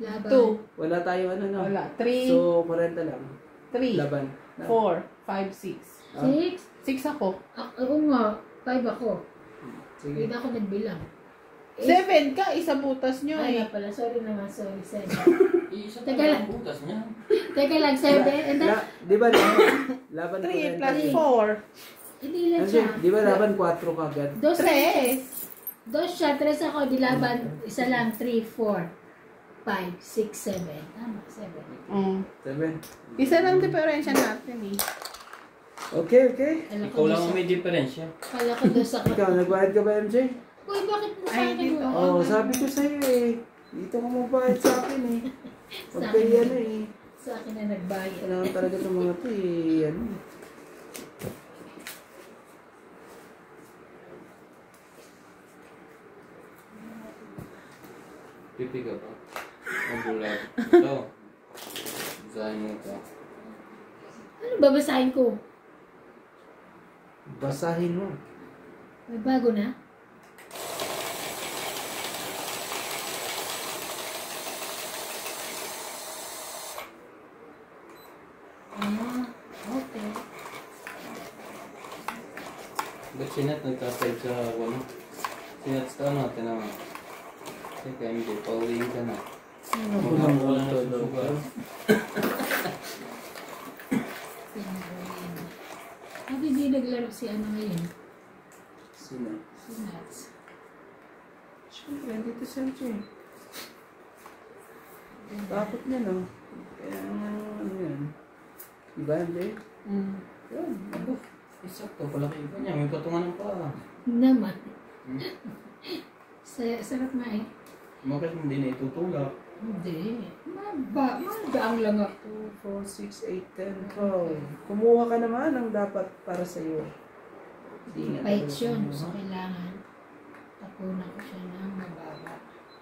Laban. 2. wala tayo ano na. Wala. 3. So, 40 lang. 3. Laban. 4. 5, 6. Ah, Six? 6 ako. Oo nga. 5 ako. Sige. Hindi na ako nagbilang. 7 ka. Isa butas nyo Ay eh. nga pala. Sorry naman. Sorry. 7. Isa Teka pa lang. ang butas niya. Teka lang. 7. And then, Di ba laban 3 plus 40? 4. hindi lang Kasi, siya. di ba laban 4 kagad? Dos 3. Dos siya. 3 ako. Di laban. Isa lang. 3, 4, 5, 6, 7. Tama. 7. 7. Isa lang diferensya natin eh. Okay, okay. Kala Ikaw ko lang dos ang may diferensya. Kala ko dos ako. Ikaw, nagbayad ka ba, MJ? Uy, bakit mo sa Ay, akin dito. mo? Oo, sabi ko sa'yo eh. Dito ka magbayad sa akin eh. Huwag Sa kayo akin. ano eh. Sa akin na nagbayad. Kailangan talaga itong mga to eh. Ano eh. Pipi ka ba? Ang bulag. Ito. Basahin mo ito. Ano babasahin ko? Basahin mo. May bago na? Ah, okay. Ba't sinat nagka-type sa ano? Sinat sa ano? Tinama. Teka, hindi. Pauwiin ka na. Wala na sa sugar. At hindi naglaro si ano ngayon? Sino? Si Nats. Siyempre, dito siya eh. Takot niya no. Kaya ano yan. Diba, MJ? Yan. Ako. Isakto. Palaki pa niya. May patungan ng paa. Naman. Sarap nga eh. Bakit hindi na itutulak? Hindi. Magaang lang ako. 2, 4, 6, 8, 10, 12. Kumuha ka naman ng dapat para sa'yo. Hindi nga Pahit talaga yun. kumuha. So, kailangan tapunan ko siya ng mababa.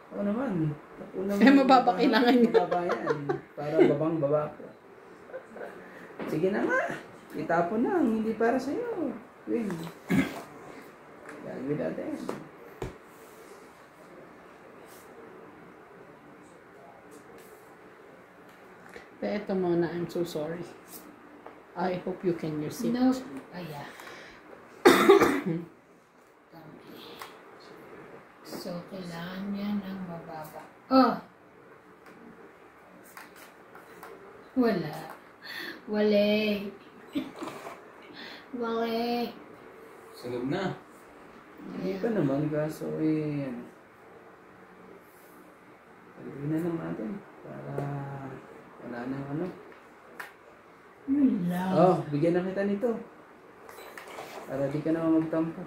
Oo naman. Tapunan Eh, mababa kailangan niya. Mababa yan. Para babang baba ko. Sige na nga. Itapon na. Hindi para sa'yo. Win. Gagawin natin. Pero ito muna, I'm so sorry. I hope you can use it. No. Aya. So, kailangan niya ng mababa. Oh! Wala. Wale. Wale. Sagab na. Hindi pa naman, kaso ano. Pagawin na lang natin. Para wala nang ano. Yun lang. Oh, bigyan na kita nito. Para di ka naman magtampo.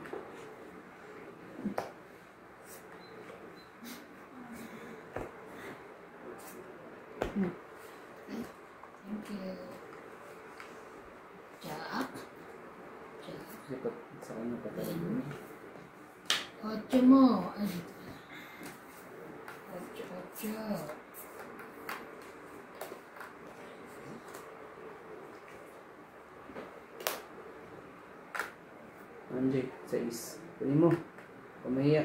Thank you. Jack. Jack. Sipat sa ano pa talaga. 8 mo. Ay. 8. Anjay, 6. Kunin mo. Pamahiya.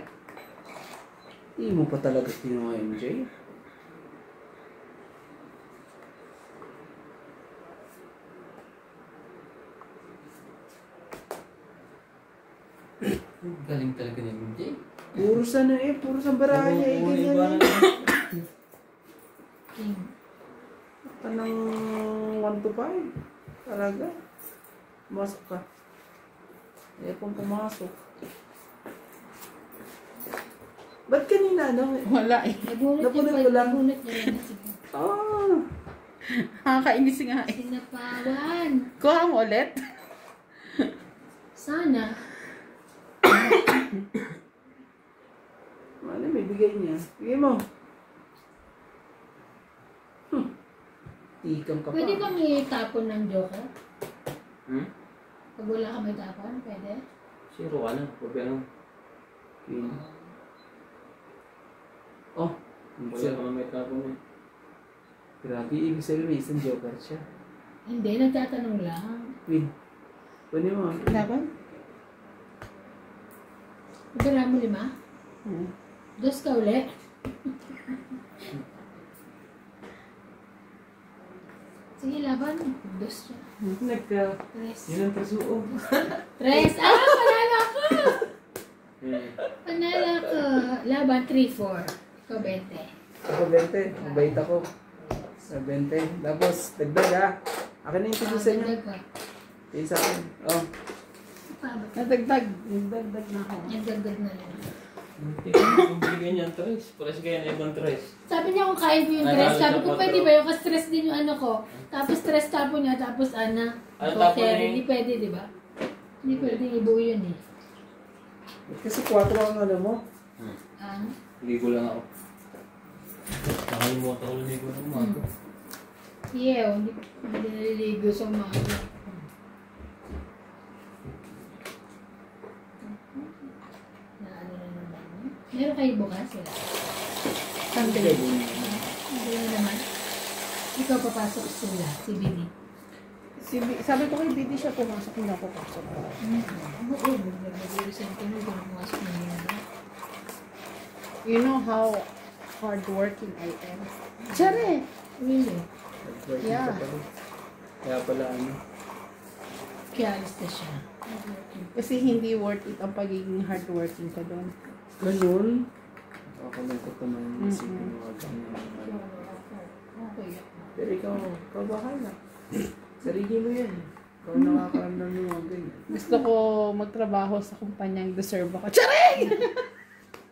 Hindi mo pa talaga kinuha, MJ. Galing talaga ni MJ. Puro sa na puro sa baraha niya. Ganyan King. Kanang 1 to 5. Talaga. Pumasok ka. Pong pumasok. Ba't kanina, ano? Wala eh. Napunod ko lang. Napunod niya lang na siguro. Ah! Nakakainis nga eh. Sinapawan. Kuha mo ulit? Sana. Ano, may bigay niya. Bigay mo. Tikang ka pa. Pwede bang itapon ng joker? Pag wala ka may tapon, pwede? 0 ka na. Huwag ano. Queen. Oh, Wala ka na may tapon eh. grabe, ibig sabihin may isang joker siya. Hindi, nagtatanong lang. Queen. Pwede mo. Laban? Ibara mo 5? Hmm. 2 ka ulit. Sige, laban. 2 siya. Nagka. 3. Yun ang pasuo. 3. Ah, panalo ako! Hmm. Panalo ako. Laban, 3-4. Ikaw, 20. Ako 20. Mabait ako. Sa 20. Tapos, dagdag ha. Akin na yung tigusan niya. Dagdag ka. Yung sa akin. Oh. Paano? Nadagdag. Nadagdag na ako. Yung dagdag na lang. Kung bigyan niyan 3. Pares kaya na ibang 3. Sabi niya kung kaya ko yung Ay, stress. lalo Sabi siya ko, po, pwede bro. ba yung stress din yung ano ko? Tapos stress tapon niya, tapos ana. Ano So, tapon kaya niya? hindi pwede, di ba? Hindi pwede ibuo yun eh. Kasi 4 ang ano mo. Ah, Ligo lang ako. Nakalimutan ko ligo ng umaga. yeah, hindi naliligo sa umaga. Na ano na naman. Meron kayo bukas wala? Sunday. Hindi na naman. Ikaw papasok sila, si Billy. Sabi ko kay Bidi siya pumasok, hindi ako pasok. Oo, nag-represent ko na kung pumasok na yun. You know how hardworking I am. Tsare! Really? Working Yeah. ka pala. Kaya pala ano. Kaya alis na siya. Kasi hindi worth it ang pagiging hardworking ka doon. Ganun. Ako lang ko naman isipin mo agad. Okay. Pero ikaw bahala. Sarili mo yan. Ikaw nakakaramdam ng mga ganyan. Gusto ko magtrabaho sa kumpanyang deserve ako. Tsare!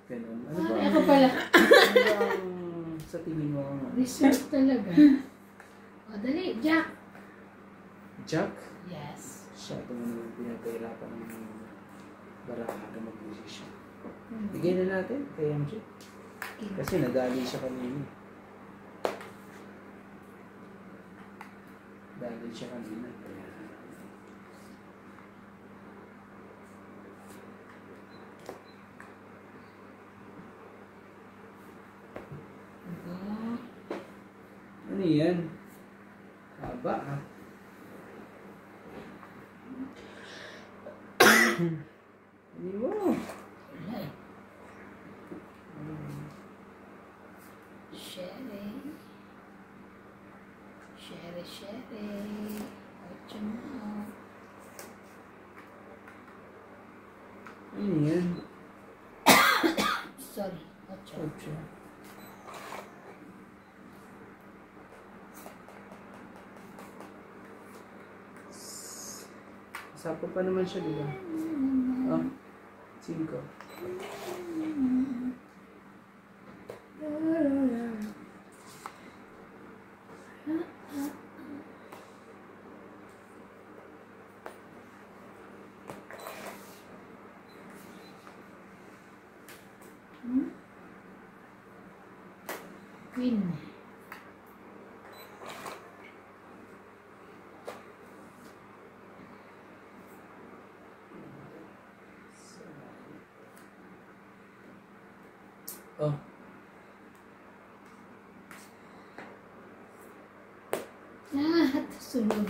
Ganun. Ano Ah, ba? ako pala. Ano ba ang sa tingin mo ang Research talaga. O, dali. Jack. Jack? Yes. Siya ito naman pinapahirapan ng baraha na mag-decision. Bigay na natin kay MJ. Kasi nadali siya kanina. Dali siya kanina. Kaya... Oh, Ano yan? Haba ah. Ano mo? wala eh. Sherry. Sherry, Sherry. Ocho mo. Ano yan? Sorry. Ocho. Ocho. Sapo pa naman siya, di ba? Ah, 5. Queen. Oh, Sunog.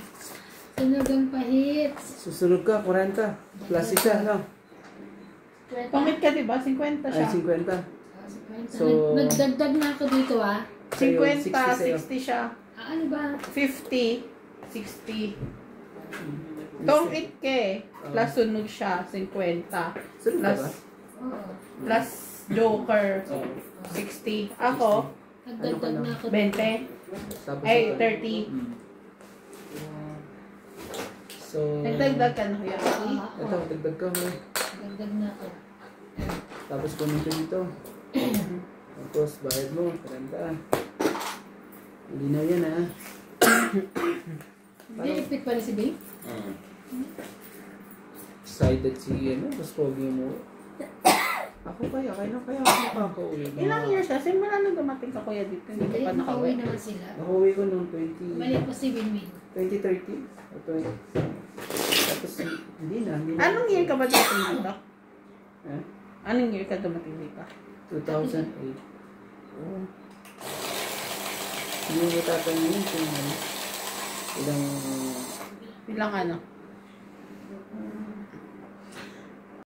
Sunog ang pahit. susunod ka, 40. Plus isa, no? Pangit ka, diba? 50 Ay, siya. 50. So, nagdagdag na ako dito 50, 60 60 siya. Ano ba? 50, 60. Don't eat ke. Plus sunog siya, 50. Sunod ka Plus, ba? Oo. plus joker, 60. Ako, Nagdagdag na ako 20. Tapos Ay, ito. 30. Mm. So, Nagdagdag ka na kuya. ito, dagdag ka mo. Nagdagdag na ako. Tapos kunin ko dito. Tapos, bayad mo, 40. Hindi na yan, ha? Nilipit pa rin si Babe? Excited si, ano, mas pogi mo. Ako kaya ako makakauwi. Ilang years siya? Simula nung dumating ka kuya dito, hindi ka pa Nakauwi nakauwi. naman sila. Nakauwi ko noong Mali pa si Winwin. 2013. O 20. Tapos, hindi na. Anong year ka ba dumating dito? Eh? Anong year ka dumating dito? 2008. Oh. Hindi mo tatanungin kung ano. Ilang Ilang ano?